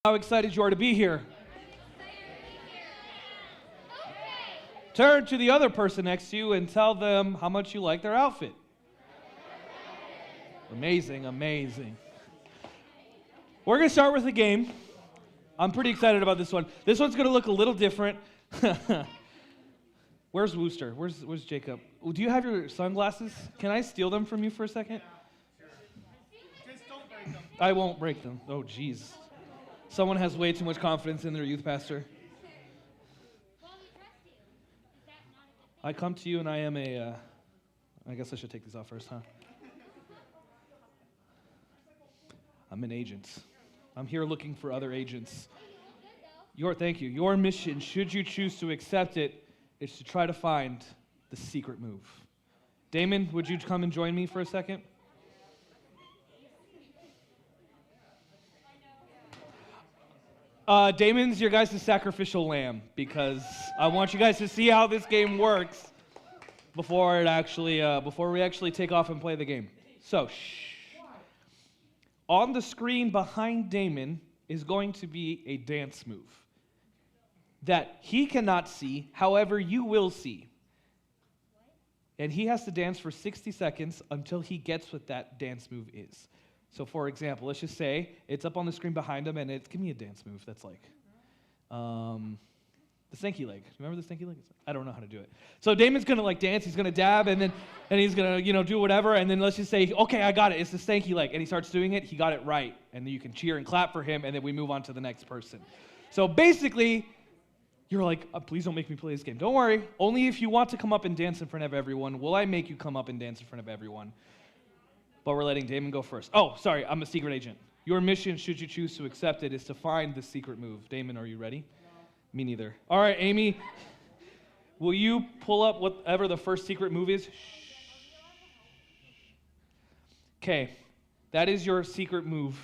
How excited you are to be here. Turn to the other person next to you and tell them how much you like their outfit. Amazing, amazing. We're going to start with a game. I'm pretty excited about this one. This one's going to look a little different. Where's Wooster? Where's Jacob? Do you have your sunglasses? Can I steal them from you for a second? Just don't break them. I won't break them. Oh, jeez. Someone has way too much confidence in their youth pastor. I come to you and I am I guess I should take these off first, huh? I'm an agent. I'm here looking for other agents. Thank you. Your mission, should you choose to accept it, is to try to find the secret move. Damon, would you come and join me for a second? Damon's your guys' sacrificial lamb because I want you guys to see how this game works before we actually take off and play the game. So, on the screen behind Damon is going to be a dance move that he cannot see, however you will see. And he has to dance for 60 seconds until he gets what that dance move is. So, for example, let's just say it's up on the screen behind him, and give me a dance move that's like the stanky leg. Remember the stanky leg? I don't know how to do it. So Damon's gonna dance. He's gonna dab, and he's gonna do whatever. And then let's just say, okay, I got it. It's the stanky leg, and he starts doing it. He got it right, and then you can cheer and clap for him, and then we move on to the next person. So basically, you're like, please don't make me play this game. Don't worry. Only if you want to come up and dance in front of everyone will I make you come up and dance in front of everyone. But we're letting Damon go first. Oh, sorry, I'm a secret agent. Your mission, should you choose to accept it, is to find the secret move. Damon, are you ready? No. Me neither. All right, Amy, will you pull up whatever the first secret move is? Okay, that is your secret move.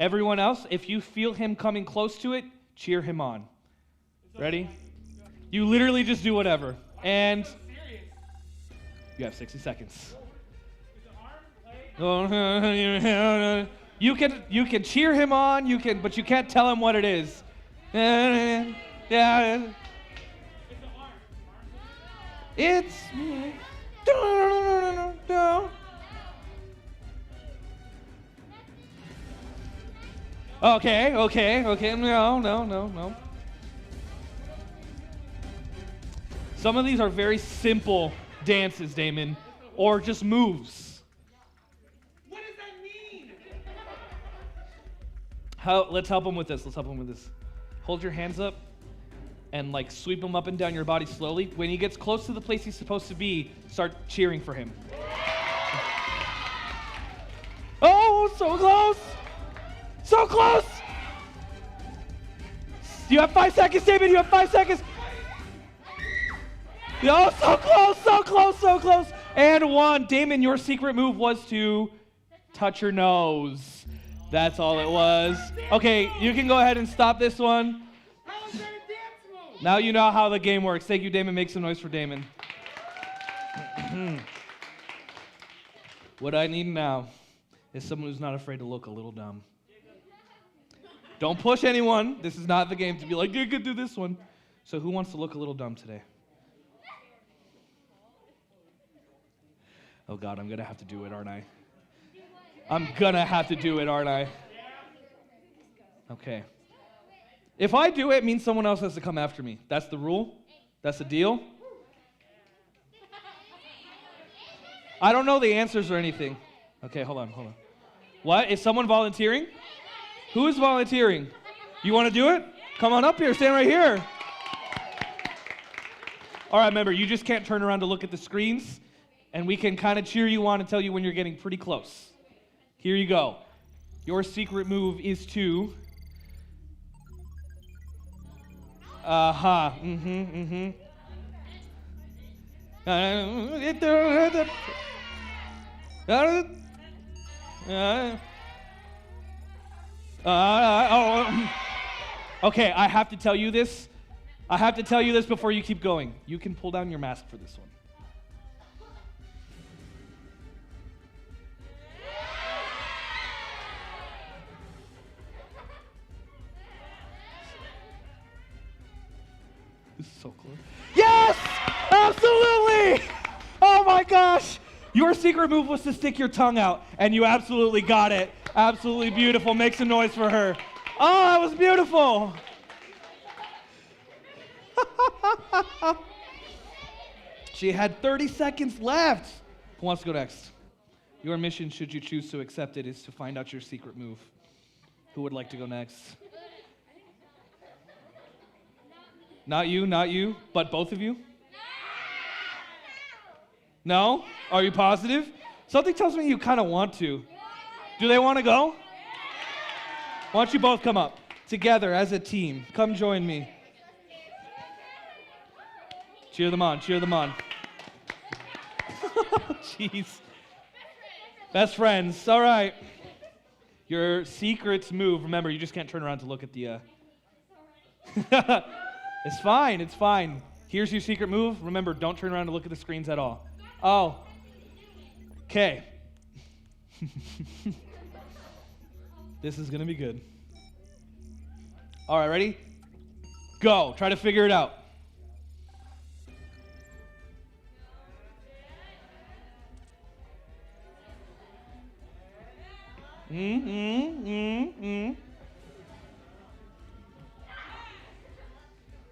Everyone else, if you feel him coming close to it, cheer him on. Ready? You literally just do whatever. And you have 60 seconds. You can cheer him on, but you can't tell him what it is. Yeah. It's Okay. No. Some of these are very simple dances, Damon, or just moves. Let's help him with this. Hold your hands up and sweep him up and down your body slowly. When he gets close to the place he's supposed to be, start cheering for him. Oh, so close! So close! You have 5 seconds, David. You have 5 seconds. Oh, so close. And 1. Damon, your secret move was to touch your nose. That's all it was. Okay, you can go ahead and stop this one. How is that a dance move? Now you know how the game works. Thank you, Damon. Make some noise for Damon. What I need now is someone who's not afraid to look a little dumb. Don't push anyone. This is not the game to be like, you could do this one. So who wants to look a little dumb today? Oh, God, I'm going to have to do it, aren't I? Okay. If I do it, it means someone else has to come after me. That's the rule? That's the deal? I don't know the answers or anything. Okay, hold on. What? Is someone volunteering? Who is volunteering? You want to do it? Come on up here. Stand right here. All right, remember, you just can't turn around to look at the screens, and we can kind of cheer you on and tell you when you're getting pretty close. Here you go. Your secret move is to... Okay, I have to tell you this. Before you keep going. You can pull down your mask for this one. This is so close. Yes! Absolutely! Oh my gosh! Your secret move was to stick your tongue out, and you absolutely got it. Absolutely beautiful. Make some noise for her. Oh, that was beautiful. She had 30 seconds left. Who wants to go next? Your mission, should you choose to accept it, is to find out your secret move. Who would like to go next? Not you, but both of you? No? Are you positive? Something tells me you kind of want to. Do they want to go? Why don't you both come up together as a team? Come join me. Cheer them on, cheer them on. Jeez. Best friends, all right. Your secret move, remember, you just can't turn around to look at the... It's fine, it's fine. Here's your secret move. Remember, don't turn around to look at the screens at all. Oh. Okay. This is going to be good. All right, ready? Go. Try to figure it out.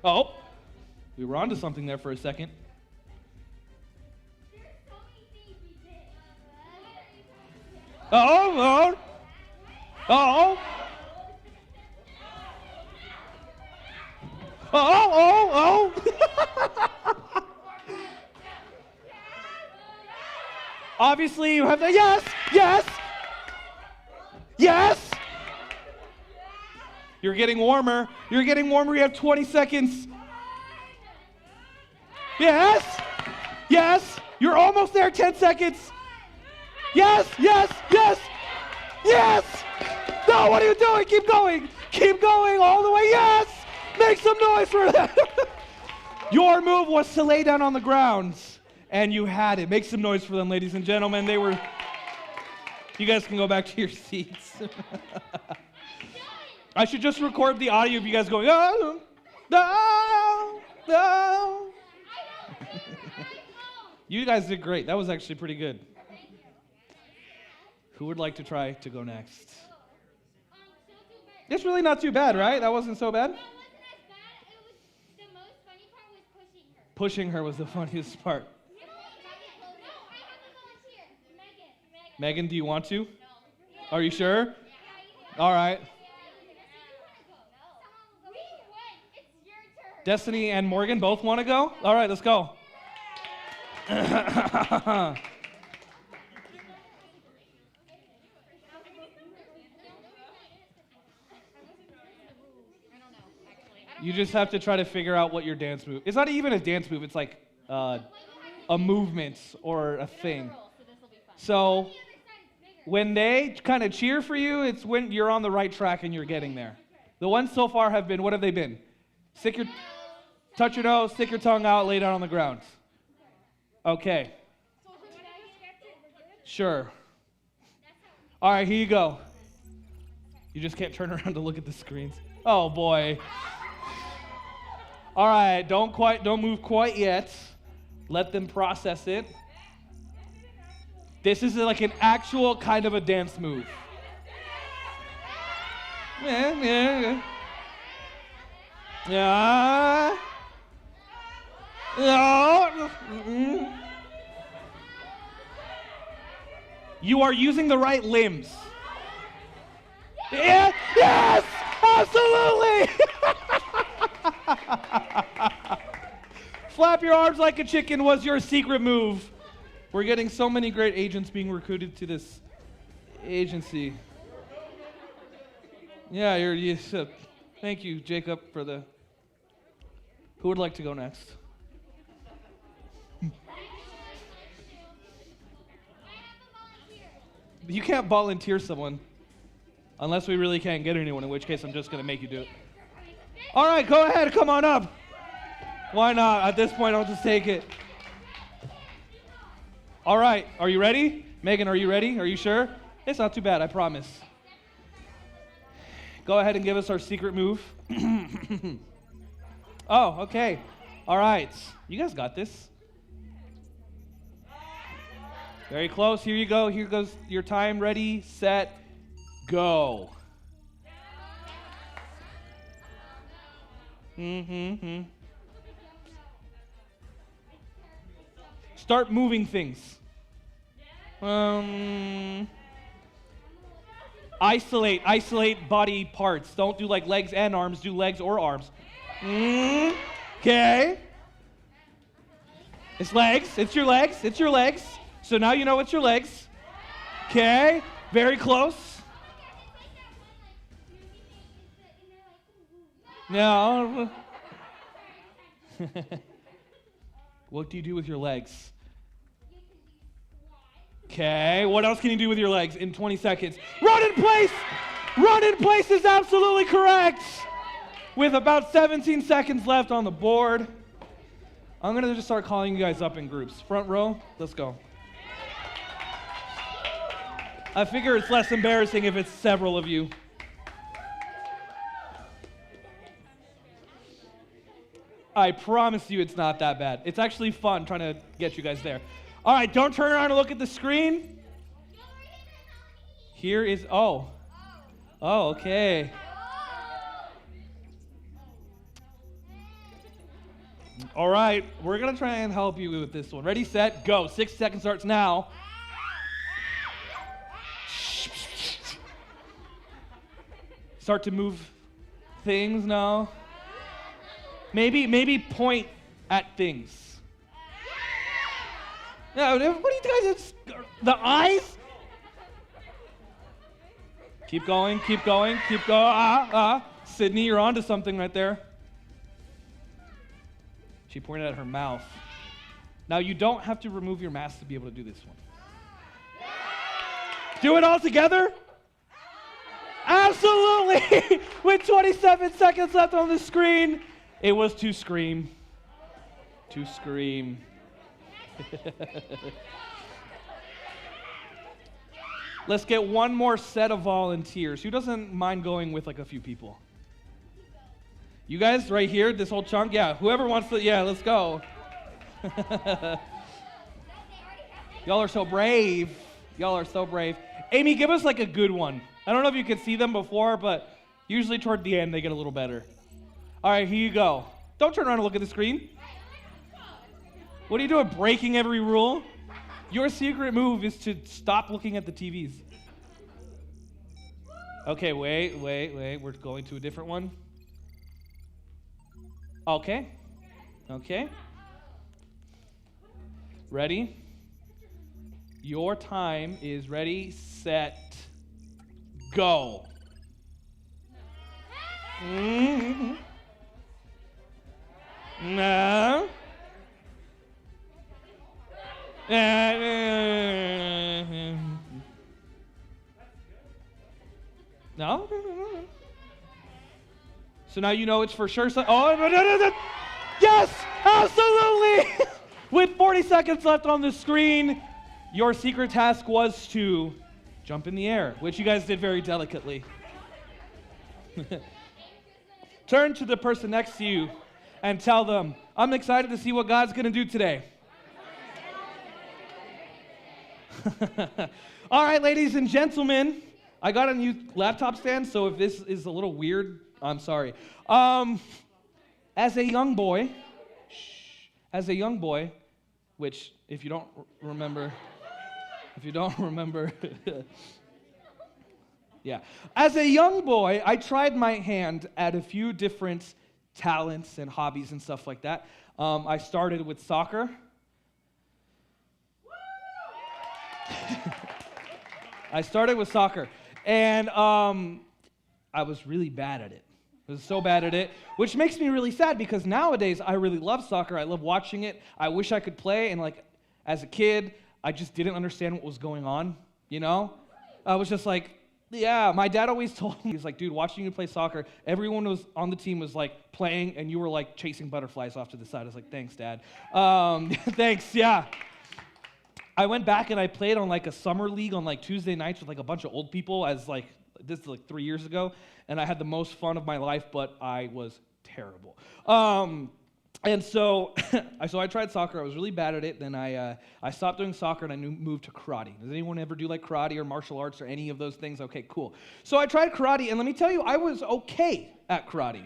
Oh, we were onto something there for a second. Oh. Obviously, you have the yes. You're getting warmer. You have 20 seconds. Yes. You're almost there. 10 seconds. Yes. No, what are you doing? Keep going all the way. Yes. Make some noise for that. Your move was to lay down on the ground, and you had it. Make some noise for them, ladies and gentlemen. You guys can go back to your seats. I should just record the audio of you guys going, oh, no. You guys did great. That was actually pretty good. Who would like to try to go next? It's really not too bad, right? That wasn't so bad? That wasn't as bad. It was the most funny part was pushing her. Pushing her was the funniest part. No, I have a volunteer. Megan. Megan, do you want to? No. Are you sure? Yeah. All right. We win. It's your turn. Destiny and Morgan both want to go? All right, let's go. You just have to try to figure out what your dance move. It's not even a dance move. It's like a movement or a thing. So when they kind of cheer for you, it's when you're on the right track and you're getting there. The ones so far have been, what have they been? Touch your nose, stick your tongue out, lay down on the ground. Okay. Sure. All right, here you go. You just can't turn around to look at the screens. Oh boy. All right, don't move quite yet. Let them process it. This is like an actual kind of a dance move. Yeah. You are using the right limbs. Yeah, yes, absolutely. Flap your arms like a chicken was your secret move. We're getting so many great agents being recruited to this agency. Yeah, thank you, Jacob, for the... Who would like to go next? You can't volunteer someone unless we really can't get anyone, in which case I'm just going to make you do it. All right, go ahead. Come on up. Why not? At this point, I'll just take it. All right. Are you ready? Megan, are you ready? Are you sure? It's not too bad, I promise. Go ahead and give us our secret move. Oh, okay. All right. You guys got this. Very close. Here you go. Here goes your time. Ready, set, go. Start moving things. Isolate body parts. Don't do like legs and arms. Do legs or arms. Okay. It's legs. It's your legs. It's your legs. So now you know it's your legs. Okay. Very close. No. What do you do with your legs? Okay. What else can you do with your legs in 20 seconds? Run in place! Run in place is absolutely correct. With about 17 seconds left on the board. I'm going to just start calling you guys up in groups. Front row, let's go. I figure it's less embarrassing if it's several of you. I promise you it's not that bad. It's actually fun trying to get you guys there. All right, don't turn around and look at the screen. Here is, oh, okay. All right, we're going to try and help you with this one. Ready, set, go. 6 seconds starts now. Start to move things now. Maybe point at things. No, what do you guys, the eyes? Keep going. Sydney, you're onto something right there. She pointed at her mouth. Now, you don't have to remove your mask to be able to do this one. Do it all together? Absolutely! With 27 seconds left on the screen, it was to scream. To scream. Let's get one more set of volunteers. Who doesn't mind going with like a few people? You guys right here, this whole chunk? Yeah, whoever wants to, yeah, let's go. Y'all are so brave. Y'all are so brave. Amy, give us like a good one. I don't know if you could see them before, but usually toward the end they get a little better. All right, here you go. Don't turn around and look at the screen. What are you doing, breaking every rule? Your secret move is to stop looking at the TVs. Okay, wait. We're going to a different one. Okay. Ready? Your time is ready, set, go. No. No? So now you know it's for sure. No. Yes, absolutely. With 40 seconds left on the screen, your secret task was to jump in the air, which you guys did very delicately. Turn to the person next to you and tell them, I'm excited to see what God's going to do today. All right, ladies and gentlemen, I got a new laptop stand, so if this is a little weird, I'm sorry. As a young boy, which if you don't remember, yeah. As a young boy, I tried my hand at a few different talents and hobbies and stuff like that. I started with soccer. And I was really bad at it. I was so bad at it, which makes me really sad because nowadays I really love soccer. I love watching it. I wish I could play, and like as a kid, I just didn't understand what was going on, you know? I was just like, yeah, my dad always told me, he's like, dude, watching you play soccer, everyone was on the team was like playing, and you were like chasing butterflies off to the side. I was like, thanks, Dad. Thanks, yeah. I went back and I played on like a summer league on like Tuesday nights with like a bunch of old people this is like 3 years ago, and I had the most fun of my life, but I was terrible. And so, I tried soccer. I was really bad at it. Then I stopped doing soccer and I moved to karate. Does anyone ever do like karate or martial arts or any of those things? Okay, cool. So I tried karate, and let me tell you, I was okay at karate.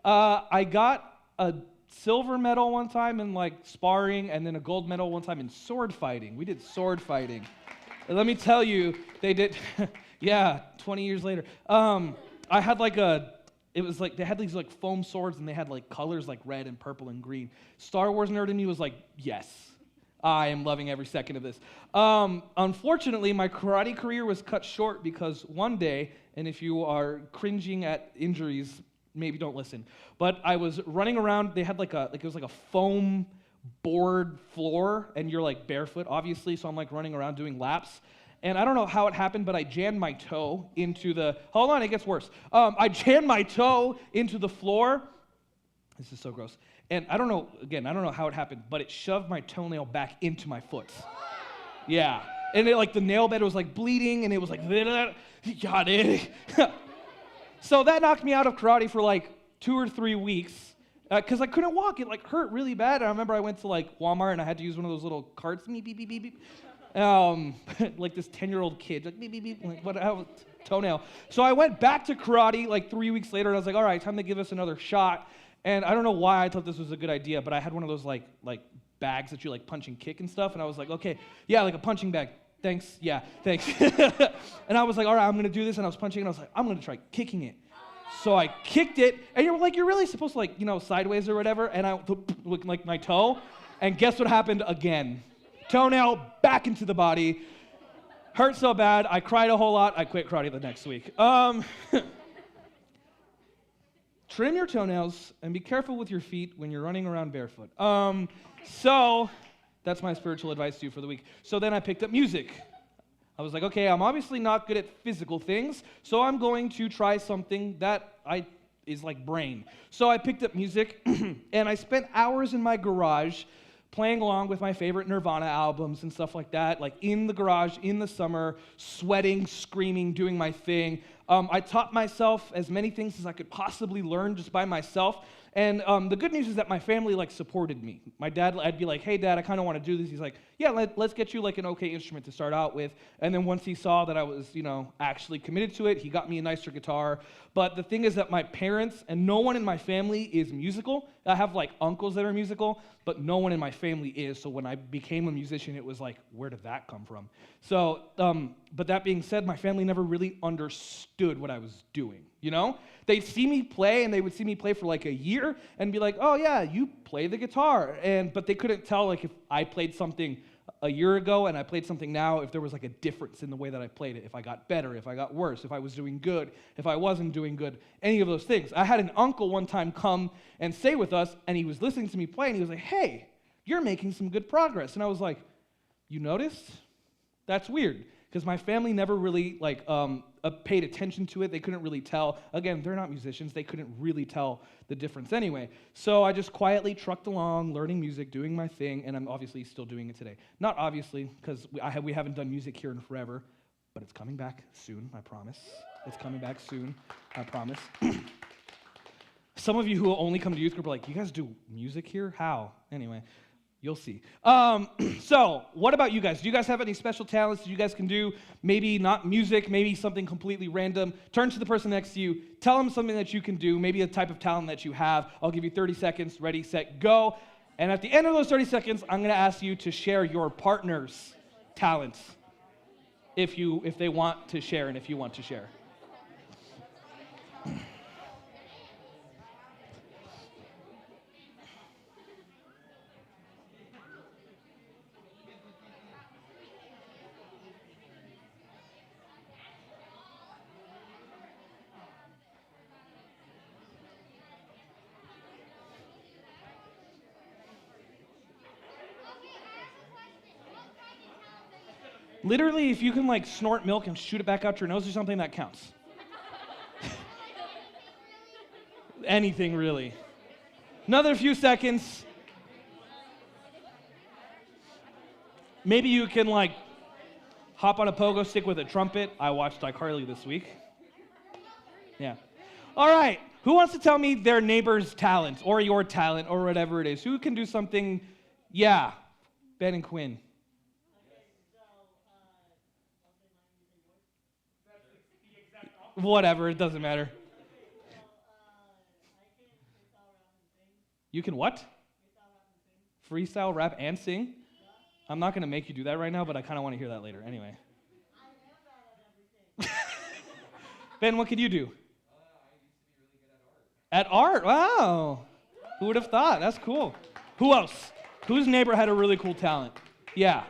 I got a silver medal one time in like sparring, and then a gold medal one time in sword fighting. We did sword fighting. And let me tell you, they did. Yeah, 20 years later. I had like it was like they had these like foam swords, and they had like colors like red and purple and green. Star Wars nerd in me was like, yes, I am loving every second of this. Unfortunately, my karate career was cut short because one day, and if you are cringing at injuries, maybe don't listen, but I was running around. They had it was like a foam board floor, and you're like barefoot, obviously, so I'm like running around doing laps. And I don't know how it happened, but I jammed my toe into hold on, it gets worse. I jammed my toe into the floor. This is so gross. And I don't know how it happened, but it shoved my toenail back into my foot. Yeah. And the nail bed was like bleeding, and it was like, got it. So that knocked me out of karate for like 2 or 3 weeks. Because I couldn't walk. It like hurt really bad. I remember I went to like Walmart, and I had to use one of those little carts, beep, beep, beep, beep, beep. Like this 10-year-old kid, like beep, beep, beep, like what, toenail. So I went back to karate like 3 weeks later, and I was like, all right, time to give us another shot. And I don't know why I thought this was a good idea, but I had one of those like bags that you like punch and kick and stuff, and I was like, okay, yeah, like a punching bag. Thanks, yeah, thanks. And I was like, all right, I'm gonna do this, and I was punching, and I was like, I'm gonna try kicking it. So I kicked it, and you're really supposed to sideways or whatever, and I looked like my toe, and guess what happened again? Toenail back into the body. Hurt so bad, I cried a whole lot. I quit karate the next week. Trim your toenails and be careful with your feet when you're running around barefoot. So that's my spiritual advice to you for the week. So then I picked up music. I was like, okay, I'm obviously not good at physical things, so I'm going to try something that is like brain. So I picked up music, and I spent hours in my garage playing along with my favorite Nirvana albums and stuff like that, like in the garage, in the summer, sweating, screaming, doing my thing. I taught myself as many things as I could possibly learn just by myself. And the good news is that my family supported me. My dad, I'd be like, hey dad, I kind of want to do this. He's like, yeah, let's get you an okay instrument to start out with. And then once he saw that I was, actually committed to it, he got me a nicer guitar. But the thing is that my parents and no one in my family is musical. I have uncles that are musical, but no one in my family is. So when I became a musician, it was like, where did that come from? So, but that being said, my family never really understood what I was doing. They'd see me play, and they would see me play for a year and be like, oh yeah, you play the guitar. But they couldn't tell if I played something a year ago and I played something now, if there was a difference in the way that I played it, if I got better, if I got worse, if I was doing good, if I wasn't doing good, any of those things. I had an uncle one time come and stay with us, and he was listening to me play, and he was like, hey, you're making some good progress. And I was like, you noticed? That's weird. Because my family never really paid attention to it. They couldn't really tell. Again, they're not musicians. They couldn't really tell the difference anyway. So I just quietly trucked along, learning music, doing my thing, and I'm obviously still doing it today. Not obviously, because we haven't done music here in forever, but it's coming back soon, I promise. It's coming back soon, I promise. Some of you who only come to youth group are like, you guys do music here? How? Anyway. You'll see. So, what about you guys? Do you guys have any special talents that you guys can do? Maybe not music, maybe something completely random. Turn to the person next to you. Tell them something that you can do, maybe a type of talent that you have. I'll give you 30 seconds. Ready, set, go. And at the end of those 30 seconds, I'm going to ask you to share your partner's talents if they want to share and if you want to share. Literally, if you can snort milk and shoot it back out your nose or something, that counts. Anything really. Another few seconds. Maybe you can hop on a pogo stick with a trumpet. I watched iCarly this week. Yeah. All right. Who wants to tell me their neighbor's talent or your talent or whatever it is? Who can do something? Yeah, Ben and Quinn. Whatever, it doesn't matter. You can what? Freestyle, rap, and sing? I'm not going to make you do that right now, but I kind of want to hear that later. Anyway. Ben, what could you do? At art? Wow. Who would have thought? That's cool. Who else? Whose neighbor had a really cool talent? Yeah.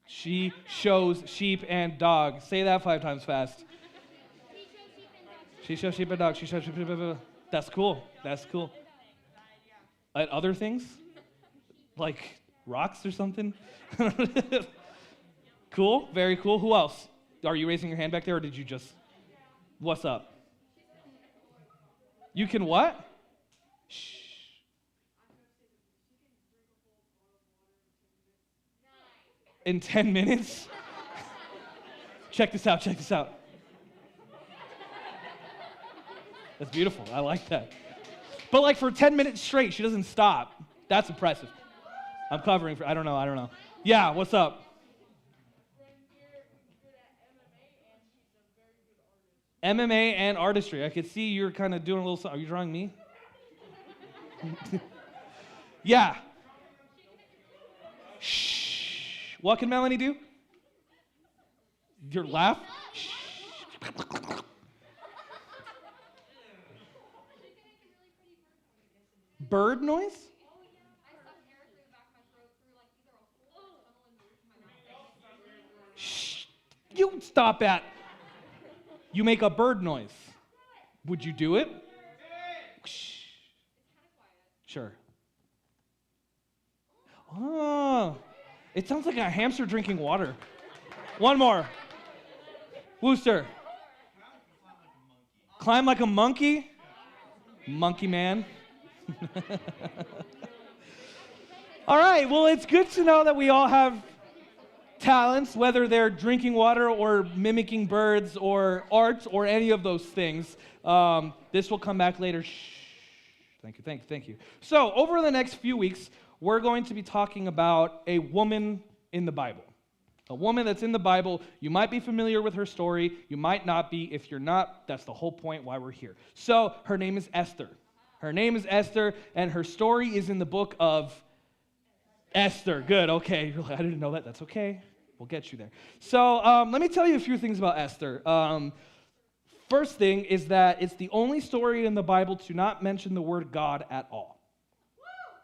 She shows sheep and dogs. Say that 5 times fast. She shows sheep and dogs. She shows sheep and dogs. That's cool. That's cool. At other things? Like rocks or something? Cool. Very cool. Who else? Are you raising your hand back there, or did you just... What's up? You can what? Shh. In 10 minutes? Check this out. Check this out. That's beautiful. I like that. But like for 10 minutes straight, she doesn't stop. That's impressive. I'm covering for... I don't know. Yeah, what's up? MMA and artistry. I could see you're kind of doing a little something. Are you drawing me? Yeah. Shh. What can Melanie do? Your laugh? Shh. Bird noise? Shh. You stop that. You make a bird noise. Would you do it? Shh. Sure. Oh, it sounds like a hamster drinking water. One more. Wooster. Climb like a monkey? Monkey man. All right, well, it's good to know that we all have talents, whether they're drinking water or mimicking birds or art or any of those things. This will come back later. Shh. Thank you. So, over the next few weeks, we're going to be talking about a woman in the Bible. A woman that's in the Bible. You might be familiar with her story. You might not be. If you're not, that's the whole point why we're here. So, her name is Esther. Her name is Esther, and her story is in the book of Esther. Good, okay. I didn't know that. That's okay. We'll get you there. So let me tell you a few things about Esther. First thing is that it's the only story in the Bible to not mention the word God at all.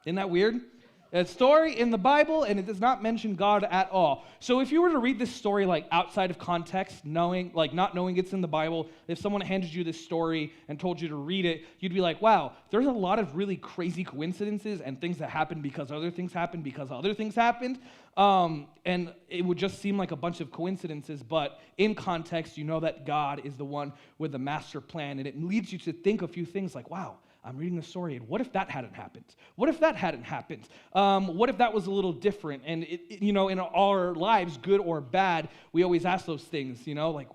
Isn't that weird? It's a story in the Bible, and it does not mention God at all. So if you were to read this story like outside of context, not knowing it's in the Bible, if someone handed you this story and told you to read it, you'd be like, wow, there's a lot of really crazy coincidences and things that happen because other things happened because other things happened. And it would just seem like a bunch of coincidences, but in context, you know that God is the one with the master plan, and it leads you to think a few things like, wow, I'm reading the story, and what if that hadn't happened? What if that hadn't happened? What if that was a little different? And, in our lives, good or bad, we always ask those things, like,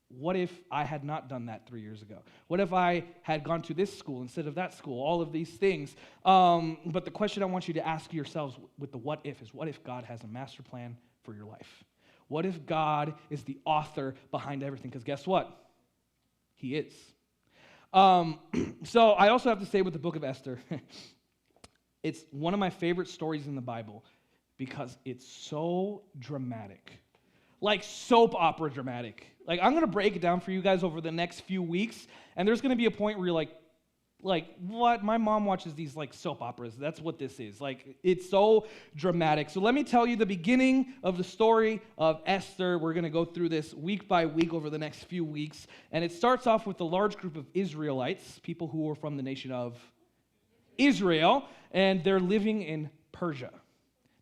what if I had not done that 3 years ago? What if I had gone to this school instead of that school? All of these things. But the question I want you to ask yourselves with the what if is, what if God has a master plan for your life? What if God is the author behind everything? Because guess what? He is. So I also have to say with the book of Esther, it's one of my favorite stories in the Bible because it's so dramatic. Like soap opera dramatic. Like I'm going to break it down for you guys over the next few weeks, and there's going to be a point where you're like, what? My mom watches these like soap operas. That's what this is. Like it's so dramatic. So let me tell you the beginning of the story of Esther. We're going to go through this week by week over the next few weeks, and it starts off with a large group of Israelites, people who are from the nation of Israel, and they're living in Persia.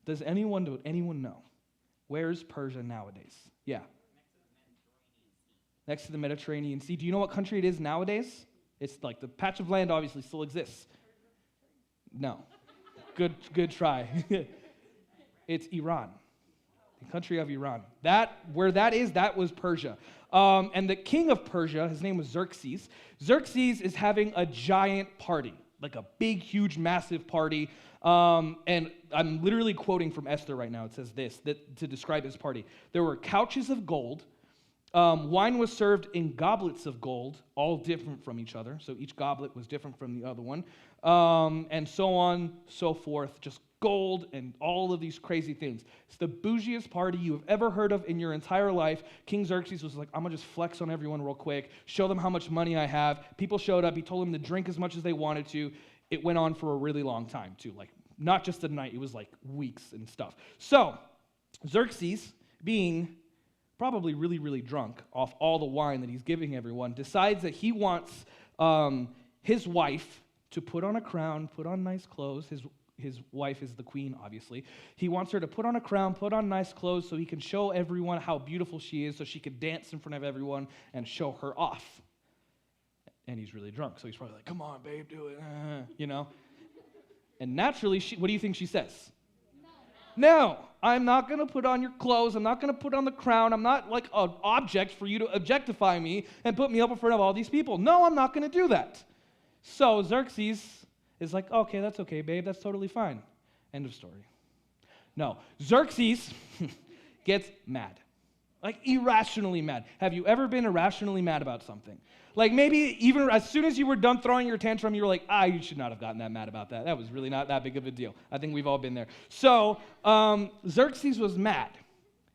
Does anyone know? Where's Persia nowadays? Yeah. Next to the Mediterranean Sea. Do you know what country it is nowadays? It's like the patch of land obviously still exists. No. Good try. It's Iran. the country of Iran. Where that was Persia. And the king of Persia, his name was Xerxes. Xerxes is having a giant party, like a big, huge, massive party. And I'm literally quoting from Esther right now. It says this, to describe his party. There were couches of gold. Wine was served in goblets of gold, all different from each other. So each goblet was different from the other one. And so on, so forth. Just gold and all of these crazy things. It's the bougiest party you have ever heard of in your entire life. King Xerxes was like, I'm going to just flex on everyone real quick, show them how much money I have. People showed up. He told them to drink as much as they wanted to. It went on for a really long time, too. Like, not just a night. It was like weeks and stuff. So, Xerxes, being probably really, really drunk off all the wine that he's giving everyone, decides that he wants his wife to put on a crown, put on nice clothes. His wife is the queen, obviously. He wants her to put on a crown, put on nice clothes so he can show everyone how beautiful she is, so she could dance in front of everyone and show her off. And he's really drunk, so he's probably like, come on, babe, do it, you know? And naturally, what do you think she says? No, I'm not going to put on your clothes. I'm not going to put on the crown. I'm not like an object for you to objectify me and put me up in front of all these people. No, I'm not going to do that. So Xerxes is like, okay, that's okay, babe. That's totally fine. End of story. No, Xerxes gets mad. Like irrationally mad. Have you ever been irrationally mad about something? Like maybe even as soon as you were done throwing your tantrum, you were like, you should not have gotten that mad about that. That was really not that big of a deal. I think we've all been there. So Xerxes was mad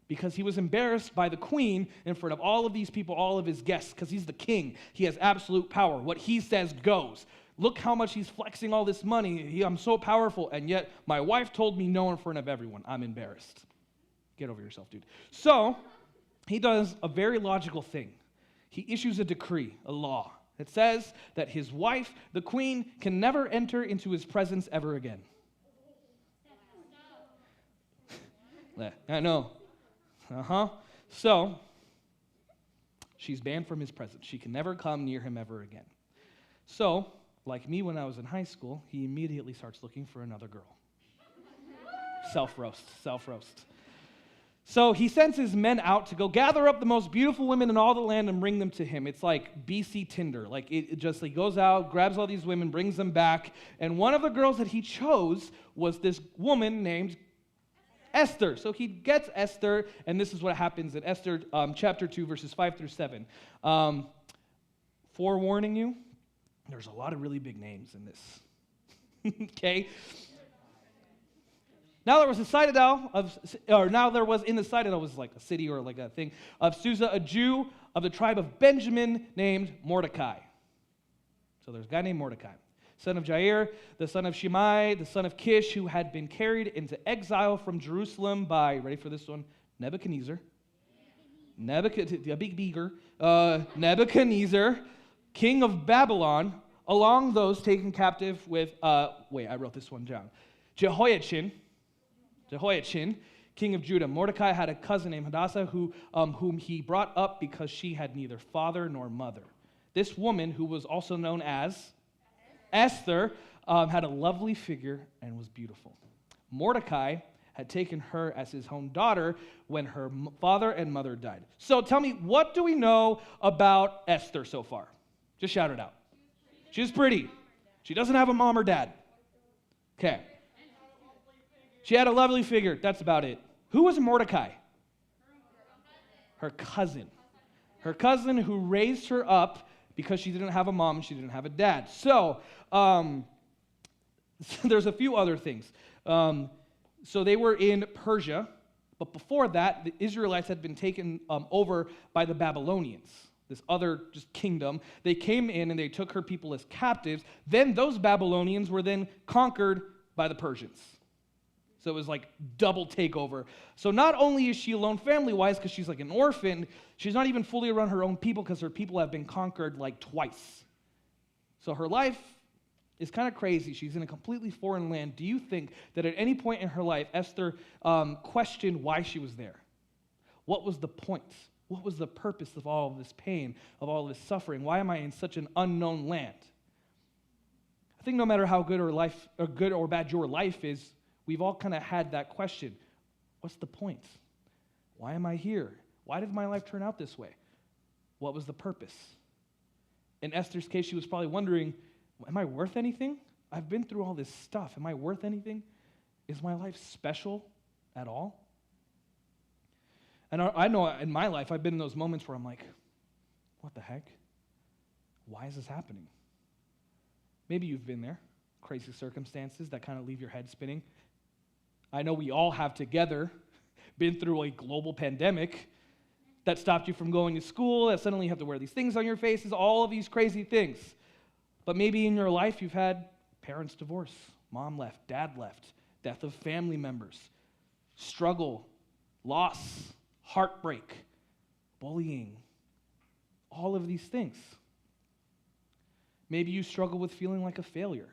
because he was embarrassed by the queen in front of all of these people, all of his guests, because he's the king. He has absolute power. What he says goes. Look how much he's flexing all this money. I'm so powerful, and yet my wife told me no in front of everyone. I'm embarrassed. Get over yourself, dude. So he does a very logical thing. He issues a decree, a law. It says that his wife, the queen, can never enter into his presence ever again. I know. So, she's banned from his presence. She can never come near him ever again. So, like me when I was in high school, he immediately starts looking for another girl. Self-roast. So he sends his men out to go gather up the most beautiful women in all the land and bring them to him. It's like BC Tinder. Like it just he goes out, grabs all these women, brings them back. And one of the girls that he chose was this woman named Esther. So he gets Esther, and this is what happens in Esther chapter 2, verses 5 through 7. Forewarning you, there's a lot of really big names in this. Okay? Now there was in the citadel was like a city or like a thing of Susa, a Jew of the tribe of Benjamin named Mordecai. So there's a guy named Mordecai, son of Jair, the son of Shimei, the son of Kish, who had been carried into exile from Jerusalem by, ready for this one, Nebuchadnezzar, king of Babylon, along those taken captive with, I wrote this one down, Jehoiachin, king of Judah. Mordecai had a cousin named Hadassah whom he brought up because she had neither father nor mother. This woman, who was also known as Esther, had a lovely figure and was beautiful. Mordecai had taken her as his own daughter when her father and mother died. So tell me, what do we know about Esther so far? Just shout it out. She was pretty. She doesn't have a mom or dad. Okay. She had a lovely figure. That's about it. Who was Mordecai? Her cousin. Her cousin who raised her up because she didn't have a mom, she didn't have a dad. So, there's a few other things. So they were in Persia, but before that, the Israelites had been taken over by the Babylonians, this other just kingdom. They came in and they took her people as captives. Then those Babylonians were then conquered by the Persians. So it was like double takeover. So not only is she alone family-wise because she's like an orphan, she's not even fully around her own people because her people have been conquered like twice. So her life is kind of crazy. She's in a completely foreign land. Do you think that at any point in her life, Esther questioned why she was there? What was the point? What was the purpose of all of this pain, of all of this suffering? Why am I in such an unknown land? I think no matter how good or bad your life is, we've all kind of had that question. What's the point? Why am I here? Why did my life turn out this way? What was the purpose? In Esther's case, she was probably wondering, am I worth anything? I've been through all this stuff. Am I worth anything? Is my life special at all? And I know in my life, I've been in those moments where I'm like, what the heck? Why is this happening? Maybe you've been there. Crazy circumstances that kind of leave your head spinning. I know we all have together been through a global pandemic that stopped you from going to school, that suddenly you have to wear these things on your faces, all of these crazy things. But maybe in your life you've had parents divorce, mom left, dad left, death of family members, struggle, loss, heartbreak, bullying, all of these things. Maybe you struggle with feeling like a failure.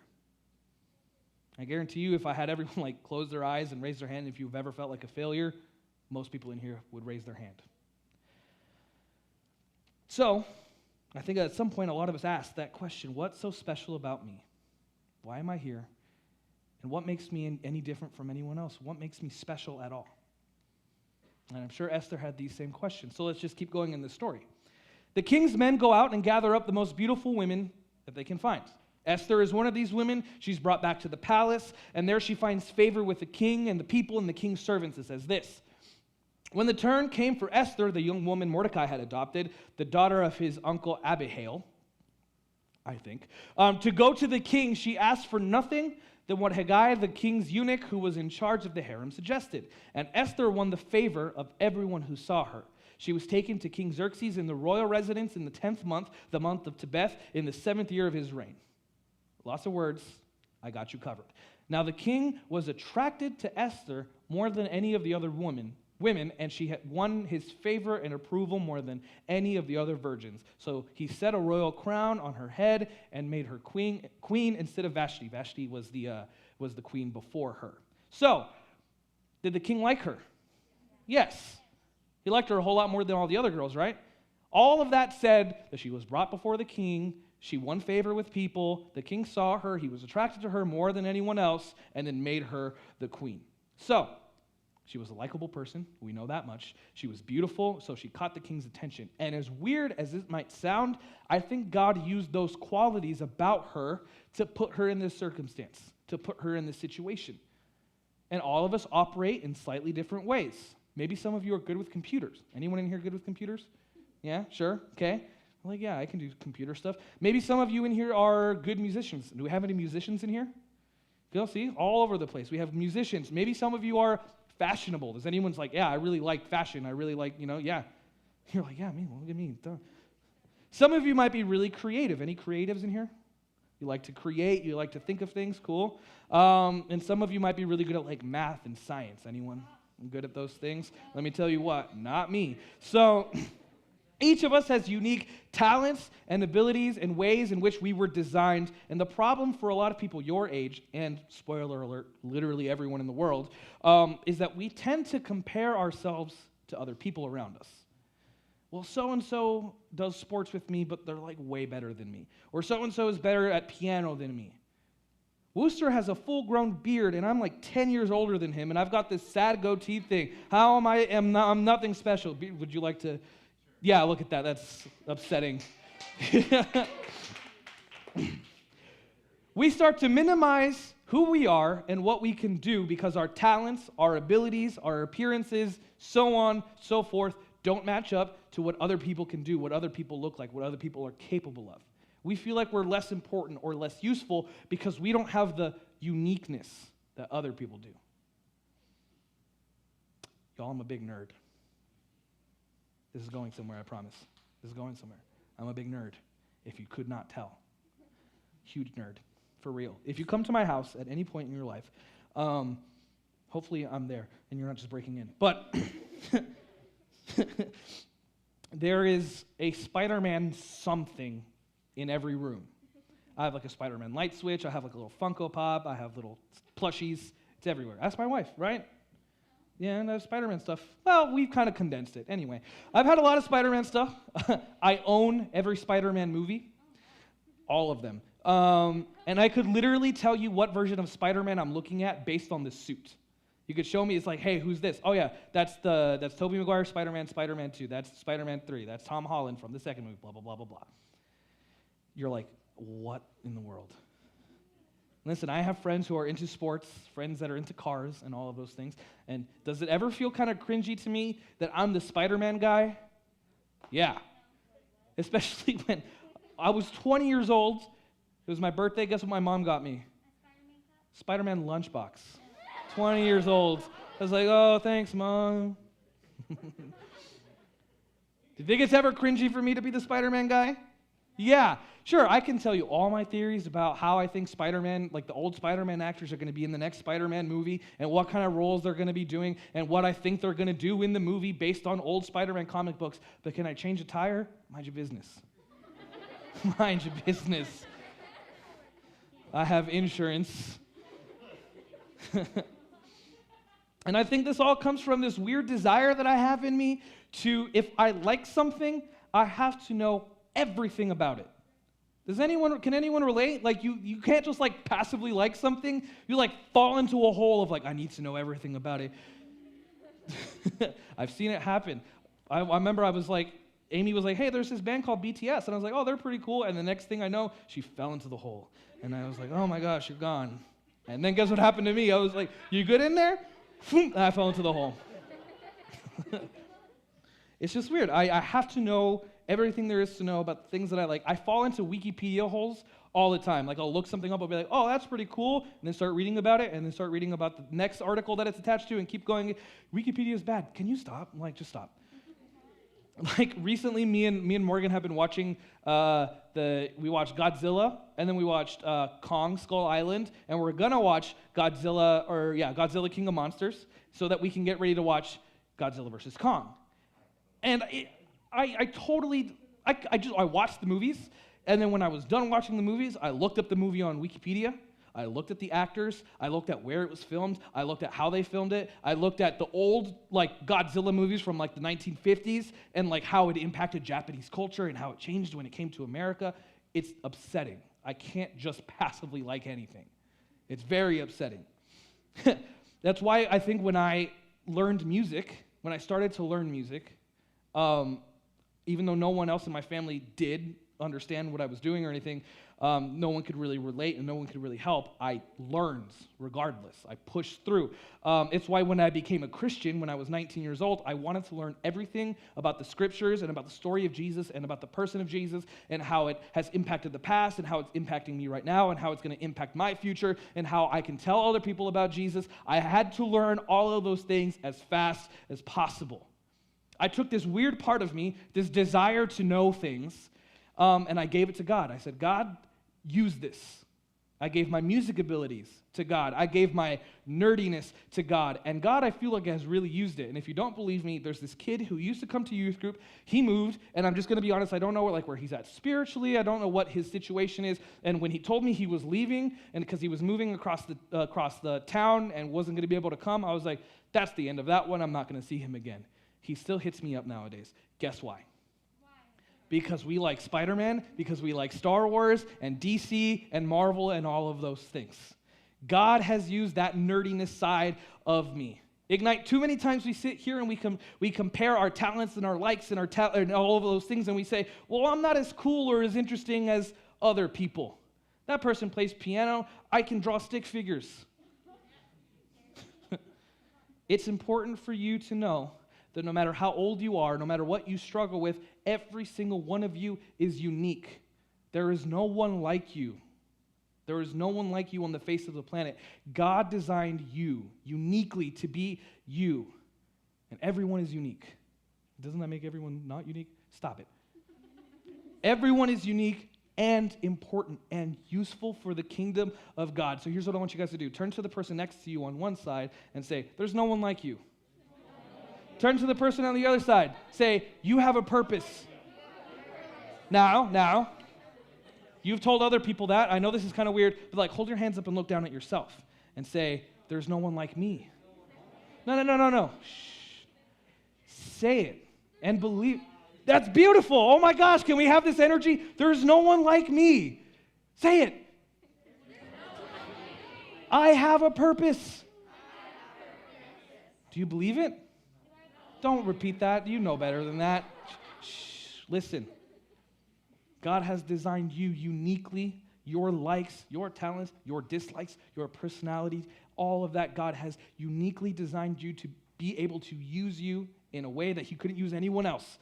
I guarantee you if I had everyone close their eyes and raise their hand if you've ever felt like a failure, most people in here would raise their hand. So, I think at some point a lot of us ask that question, what's so special about me? Why am I here? And what makes me any different from anyone else? What makes me special at all? And I'm sure Esther had these same questions. So let's just keep going in the story. The king's men go out and gather up the most beautiful women that they can find. Esther is one of these women. She's brought back to the palace, and there she finds favor with the king and the people and the king's servants. It says this: when the turn came for Esther, the young woman Mordecai had adopted, the daughter of his uncle Abihail, I think, to go to the king, she asked for nothing than what Haggai, the king's eunuch who was in charge of the harem, suggested. And Esther won the favor of everyone who saw her. She was taken to King Xerxes in the royal residence in the 10th month, the month of Tebeth, in the 7th year of his reign. Lots of words. I got you covered. Now the king was attracted to Esther more than any of the other women, and she had won his favor and approval more than any of the other virgins. So he set a royal crown on her head and made her queen instead of Vashti. Vashti was the queen before her. So, did the king like her? Yes. He liked her a whole lot more than all the other girls, right? All of that said that she was brought before the king, she won favor with people, the king saw her, he was attracted to her more than anyone else, and then made her the queen. So, she was a likable person, we know that much. She was beautiful, so she caught the king's attention. And as weird as it might sound, I think God used those qualities about her to put her in this circumstance, to put her in this situation. And all of us operate in slightly different ways. Maybe some of you are good with computers. Anyone in here good with computers? Yeah, sure, okay. Yeah, I can do computer stuff. Maybe some of you in here are good musicians. Do we have any musicians in here? You'll see, all over the place. We have musicians. Maybe some of you are fashionable. Does anyone's yeah, I really like fashion. I really like, yeah. You're like, yeah, me, look at me. Duh. Some of you might be really creative. Any creatives in here? You like to create, you like to think of things, cool. And some of you might be really good at math and science. Anyone good at those things? Let me tell you what, not me. So each of us has unique talents and abilities and ways in which we were designed. And the problem for a lot of people your age, and spoiler alert, literally everyone in the world, is that we tend to compare ourselves to other people around us. Well, so-and-so does sports with me, but they're way better than me. Or so-and-so is better at piano than me. Wooster has a full-grown beard, and I'm 10 years older than him, and I've got this sad goatee thing. How am I? I'm nothing special. Would you like to? Yeah, look at that. That's upsetting. We start to minimize who we are and what we can do because our talents, our abilities, our appearances, so on, so forth, don't match up to what other people can do, what other people look like, what other people are capable of. We feel like we're less important or less useful because we don't have the uniqueness that other people do. Y'all, I'm a big nerd. This is going somewhere, I promise. This is going somewhere. I'm a big nerd, if you could not tell. Huge nerd, for real. If you come to my house at any point in your life, hopefully I'm there and you're not just breaking in. But there is a Spider-Man something in every room. I have a Spider-Man light switch. I have a little Funko Pop. I have little plushies. It's everywhere. Ask my wife, right? Yeah, and I have Spider-Man stuff. Well, we've kind of condensed it. Anyway, I've had a lot of Spider-Man stuff. I own every Spider-Man movie. All of them. And I could literally tell you what version of Spider-Man I'm looking at based on the suit. You could show me, it's like, hey, who's this? Oh yeah, that's Tobey Maguire, Spider-Man, Spider-Man 2. That's Spider-Man 3. That's Tom Holland from the second movie, blah, blah, blah, blah, blah. You're like, what in the world? Listen, I have friends who are into sports, friends that are into cars and all of those things. And does it ever feel kind of cringy to me that I'm the Spider-Man guy? Yeah. Especially when I was 20 years old. It was my birthday. Guess what my mom got me? Spider-Man lunchbox. 20 years old. I was like, oh, thanks, Mom. Do you think it's ever cringy for me to be the Spider-Man guy? Yeah, sure, I can tell you all my theories about how I think Spider-Man, like the old Spider-Man actors are going to be in the next Spider-Man movie and what kind of roles they're going to be doing and what I think they're going to do in the movie based on old Spider-Man comic books. But can I change a tire? Mind your business. Mind your business. I have insurance. And I think this all comes from this weird desire that I have in me to, if I like something, I have to know everything about it. Can anyone relate? Like you can't just like passively like something. You like fall into a hole of like, I need to know everything about it. I've seen it happen. I remember I was like, Amy was like, hey, there's this band called BTS. And I was like, oh, they're pretty cool. And the next thing I know, she fell into the hole. And I was like, oh my gosh, you're gone. And then guess what happened to me? I was like, you good in there? And I fell into the hole. It's just weird. I have to know everything there is to know about the things that I like. I fall into Wikipedia holes all the time. Like I'll look something up, I'll be like, oh, that's pretty cool, and then start reading about it, and then start reading about the next article that it's attached to, and keep going. Wikipedia is bad. Can you stop? I'm like, just stop. Like recently, me and Morgan have been watching we watched Godzilla, and then we watched Kong Skull Island, and we're gonna watch Godzilla King of Monsters, so that we can get ready to watch Godzilla versus Kong. And I watched the movies, and then when I was done watching the movies, I looked up the movie on Wikipedia. I looked at the actors. I looked at where it was filmed. I looked at how they filmed it. I looked at the old like Godzilla movies from like the 1950s and like how it impacted Japanese culture and how it changed when it came to America. It's upsetting. I can't just passively like anything. It's very upsetting. That's why I think when I started to learn music, even though no one else in my family did understand what I was doing or anything, no one could really relate and no one could really help. I learned regardless. I pushed through. It's why when I became a Christian, when I was 19 years old, I wanted to learn everything about the scriptures and about the story of Jesus and about the person of Jesus and how it has impacted the past and how it's impacting me right now and how it's going to impact my future and how I can tell other people about Jesus. I had to learn all of those things as fast as possible. I took this weird part of me, this desire to know things, and I gave it to God. I said, God, use this. I gave my music abilities to God. I gave my nerdiness to God. And God, I feel like, has really used it. And if you don't believe me, there's this kid who used to come to youth group. He moved, and I'm just going to be honest, I don't know where he's at spiritually. I don't know what his situation is. And when he told me he was leaving, and because he was moving across the town and wasn't going to be able to come, I was like, that's the end of that one. I'm not going to see him again. He still hits me up nowadays. Guess why? Because we like Spider-Man, because we like Star Wars and DC and Marvel and all of those things. God has used that nerdiness side of me. Ignite, too many times we sit here and we compare our talents and our likes and and all of those things, and we say, well, I'm not as cool or as interesting as other people. That person plays piano. I can draw stick figures. It's important for you to know that no matter how old you are, no matter what you struggle with, every single one of you is unique. There is no one like you. There is no one like you on the face of the planet. God designed you uniquely to be you. And everyone is unique. Doesn't that make everyone not unique? Stop it. Everyone is unique and important and useful for the kingdom of God. So here's what I want you guys to do. Turn to the person next to you on one side and say, there's no one like you. Turn to the person on the other side. Say, you have a purpose. Now, you've told other people that. I know this is kind of weird, but hold your hands up and look down at yourself and say, there's no one like me. No. Shh. Say it and believe. That's beautiful. Oh my gosh, can we have this energy? There's no one like me. Say it. I have a purpose. Do you believe it? Don't repeat that. You know better than that. Shh. Listen. God has designed you uniquely. Your likes, your talents, your dislikes, your personalities, all of that, God has uniquely designed you to be able to use you in a way that He couldn't use anyone else,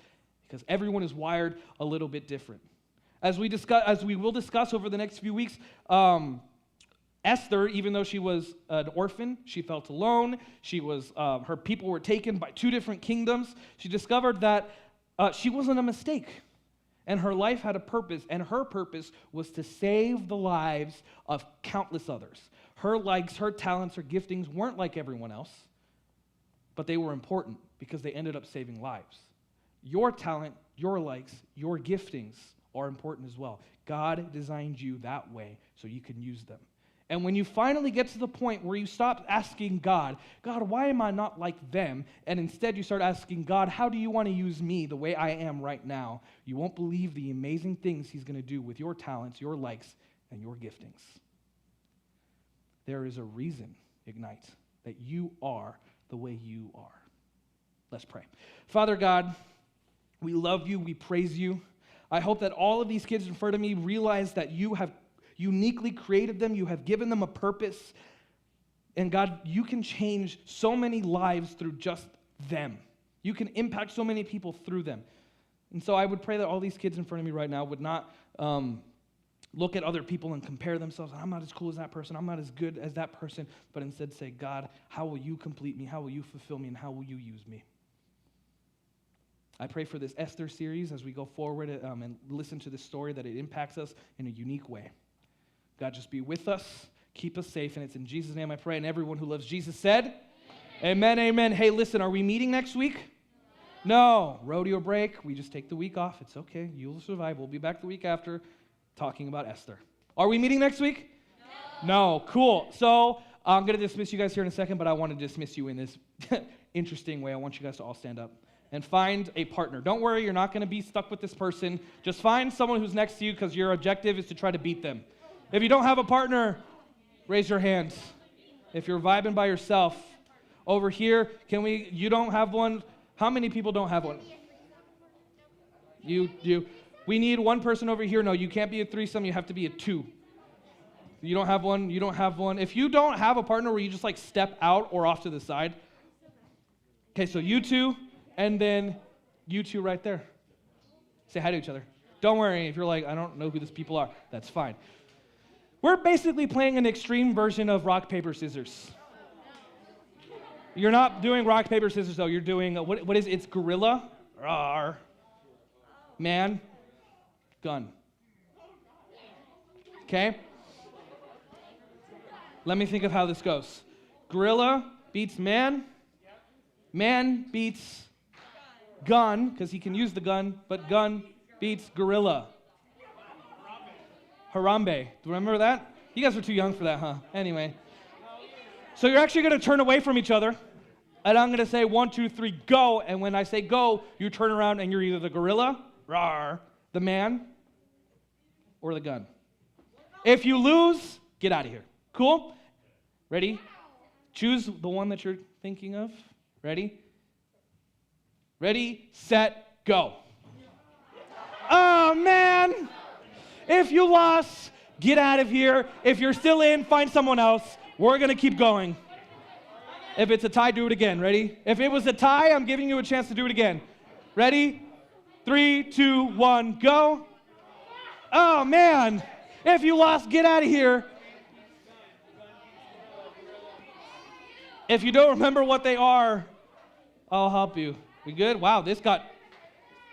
because everyone is wired a little bit different. As we will discuss over the next few weeks, Esther, even though she was an orphan, she felt alone. Her people were taken by 2 different kingdoms. She discovered that she wasn't a mistake, and her life had a purpose, and her purpose was to save the lives of countless others. Her likes, her talents, her giftings weren't like everyone else, but they were important because they ended up saving lives. Your talent, your likes, your giftings are important as well. God designed you that way so you can use them. And when you finally get to the point where you stop asking God, why am I not like them? And instead you start asking God, how do you want to use me the way I am right now? You won't believe the amazing things He's going to do with your talents, your likes, and your giftings. There is a reason, Ignite, that you are the way you are. Let's pray. Father God, we love you, we praise you. I hope that all of these kids in front of me realize that you have uniquely created them, you have given them a purpose, and God, you can change so many lives through just them. You can impact so many people through them. And so I would pray that all these kids in front of me right now would not look at other people and compare themselves. I'm not as cool as that person. I'm not as good as that person. But instead say, God, how will you complete me? How will you fulfill me? And how will you use me? I pray for this Esther series as we go forward and listen to this story that it impacts us in a unique way. God, just be with us. Keep us safe. And it's in Jesus' name I pray. And everyone who loves Jesus said, Amen, amen. Hey, listen, are we meeting next week? No. Rodeo break. We just take the week off. It's okay. You'll survive. We'll be back the week after talking about Esther. Are we meeting next week? No. Cool. So I'm going to dismiss you guys here in a second, but I want to dismiss you in this interesting way. I want you guys to all stand up and find a partner. Don't worry, you're not going to be stuck with this person. Just find someone who's next to you because your objective is to try to beat them. If you don't have a partner, raise your hands. If you're vibing by yourself, over here, you don't have one? How many people don't have one? You. We need one person over here. No, you can't be a threesome. You have to be a 2. You don't have one. You don't have one. If you don't have a partner where you just like step out or off to the side. Okay, so you 2, and then you 2 right there. Say hi to each other. Don't worry if you're like, I don't know who these people are. That's fine. We're basically playing an extreme version of rock, paper, scissors. You're not doing rock, paper, scissors, though. You're doing, what is it? It's gorilla, rawr, man, gun. Okay? Let me think of how this goes. Gorilla beats man. Man beats gun, because he can use the gun, but gun beats gorilla. Harambe. Do you remember that? You guys were too young for that, huh? Anyway. So you're actually going to turn away from each other, and I'm going to say 1, 2, 3, go. And when I say go, you turn around and you're either the gorilla, rawr, the man, or the gun. If you lose, get out of here. Cool? Ready? Choose the one that you're thinking of. Ready? Ready, set, go. Oh, man. If you lost, get out of here. If you're still in, find someone else. We're going to keep going. If it's a tie, do it again. Ready? If it was a tie, I'm giving you a chance to do it again. Ready? 3, 2, 1, go. Oh, man. If you lost, get out of here. If you don't remember what they are, I'll help you. We good? Wow, this got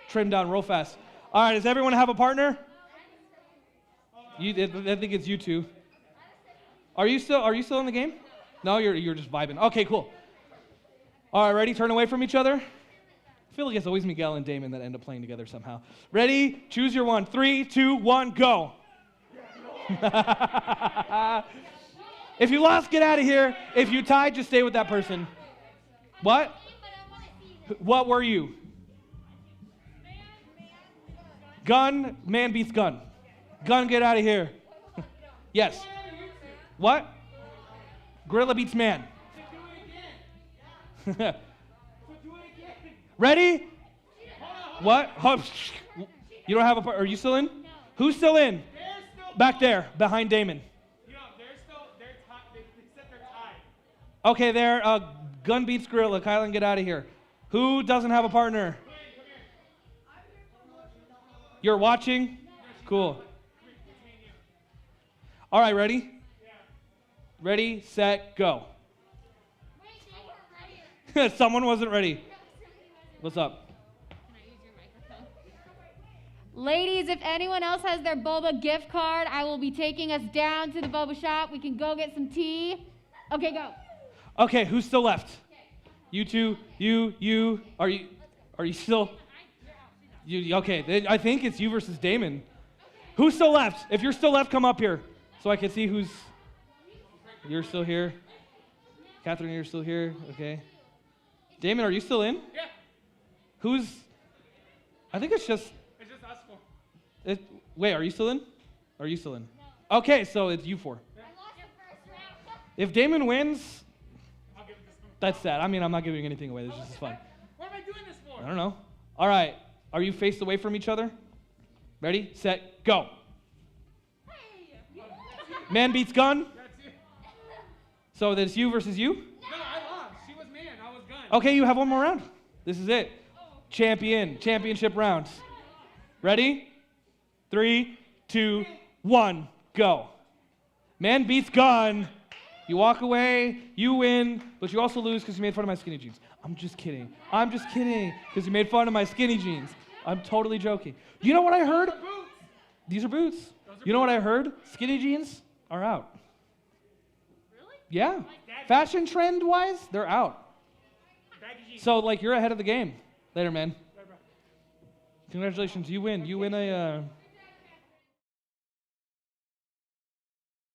trimmed down real fast. All right, does everyone have a partner? I think it's you 2. Are you still in the game? No, you're just vibing. Okay, cool. All right, ready? Turn away from each other. I feel like it's always Miguel and Damon that end up playing together somehow. Ready? Choose your one. 3, 2, 1, go. If you lost, get out of here. If you tied, just stay with that person. What? What were you? Gun, man beats gun. Gun, get out of here. Yes. What? Gorilla beats man. Ready? What? You don't have a partner. Are you still in? Who's still in? Back there, behind Damon. They're tied. They said they're tied. Okay, there. Gun beats gorilla. Kylan, get out of here. Who doesn't have a partner? You're watching? Cool. All right, ready? Ready, set, go. Wait, they weren't ready. Someone wasn't ready. What's up? Ladies, if anyone else has their boba gift card, I will be taking us down to the boba shop. We can go get some tea. Okay, go. Okay, who's still left? You two, you. Are you still? You okay? I think it's you versus Damon. Who's still left? If you're still left, come up here so I can see who's. You're still here. Catherine, you're still here. Okay. Damon, are you still in? Yeah. Who's? I think it's just. It's just us four. Wait, are you still in? Are you still in? Okay, so it's you four. I lost the first round. If Damon wins, I'll give it this one. that's sad. I mean, I'm not giving anything away. This is just fun. What am I doing this for? I don't know. All right. Are you faced away from each other? Ready, set, go. Man beats gun. That's it. So that's you versus you? No, I lost. She was man. I was gun. Okay, you have one more round. This is it. Championship round. Ready? 3, 2, 1, go. Man beats gun. You walk away, you win, but you also lose because you made fun of my skinny jeans. I'm just kidding. Because you made fun of my skinny jeans. I'm totally joking. You know what I heard? Boots. These are boots. You know what I heard? Skinny jeans are out. Really? Yeah. Fashion trend wise, they're out. Baggy jeans. So like you're ahead of the game. Later, man. Bye, bro. Congratulations, you win. You win a